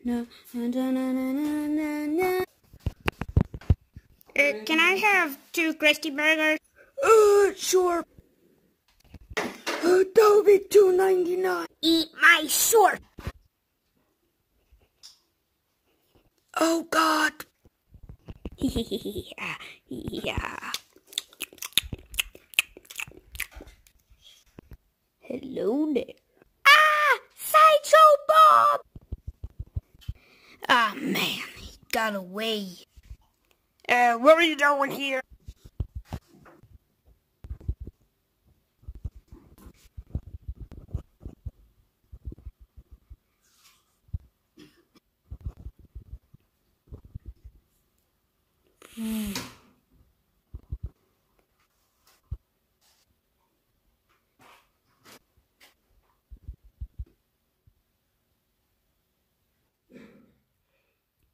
No, no, no, no, no, no, no. Can I have 2 Krusty Burgers? Sure. That'll be $2.99. Eat my short. Oh, God. Yeah. Hello there. Ah! Sideshow Bob! Ah, man, he got away. What are you doing here?